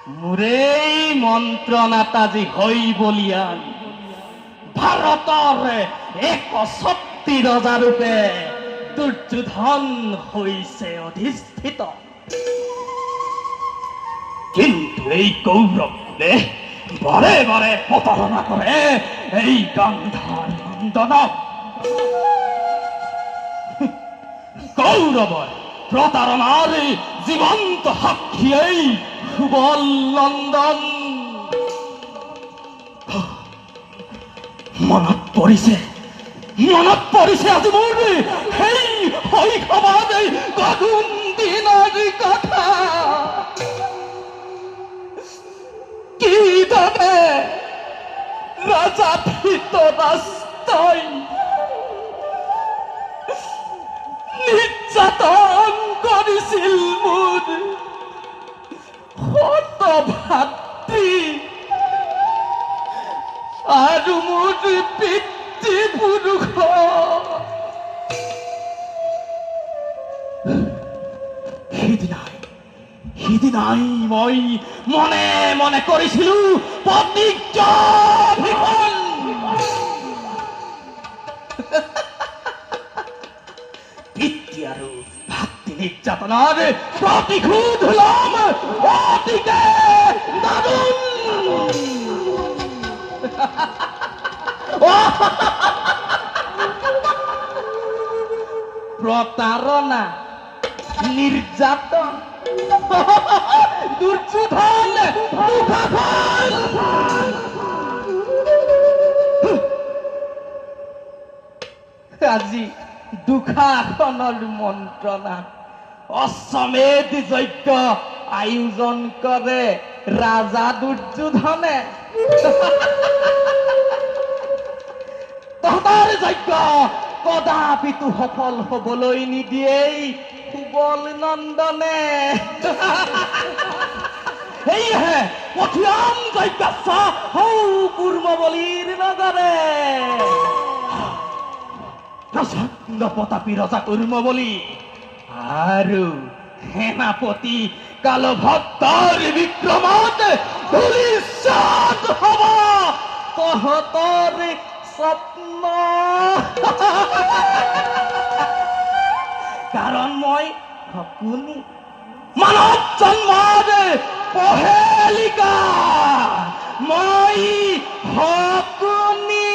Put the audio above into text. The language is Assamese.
মোৰে মন্ত্ৰণাতাজী হৈ বলিয়ান ভাৰতৰ ৬১ ৰজা ৰূপে দুৰ্যোধন হৈছে অধিষ্ঠিত। কিন্তু এই কৌৰৱে বাৰে বাৰে প্ৰতাৰণা কৰে এই গান্ধাৰ নন্দনক। কৌৰৱৰ প্ৰতাৰণাৰ জীৱন্ত সাক্ষী এই সুবল নন্দন। মনত পৰিছে আজি মোৰ সেই শৈশৱৰ গধুৰ দিনৰ কথা। কিদৰে ৰাজা ধৃতৰাষ্ট্ৰই নিৰ্যাতন কৰিছিল মোৰ সত ভাতৃ আৰু মোৰ পিতৃপুৰুষ। সিদিনাই মই মনে মনে কৰিছিলো প্ৰতিজ্ঞা। পিতৃ আৰু ভাতৃ নিৰ্যাতনাৰ প্ৰতিশোধ লম অতিকে দাৰুণ। প্ৰতাৰণা, নিৰ্যাতন, দুৰ্যোধন, আজি দুঃশাসনৰ মন্ত্ৰণা অশ্বমেধ যজ্ঞ আয়োজন কৰে ৰাজা দুৰ্যোধনে। তহঁতৰ যজ্ঞ কদাপিতো সফল হবলৈ নিদিয়েই সুবল নন্দনে। সেয়েহে পঠিয়াম যজ্ঞাস্ত্ৰ সৌ কুৰ্মবলীৰ নগৰে। প্ৰচণ্ড প্ৰতাপী ৰজা কুৰ্মবলী আৰু সেনাপতি কালভদ্ৰৰ বিক্ৰমত ধূলিসাৎ হব তহঁতৰ স্বপ্ন। কাৰণ মই শকুনি, মানৱ জন্মৰ পহেলিকা, মই শকুনি।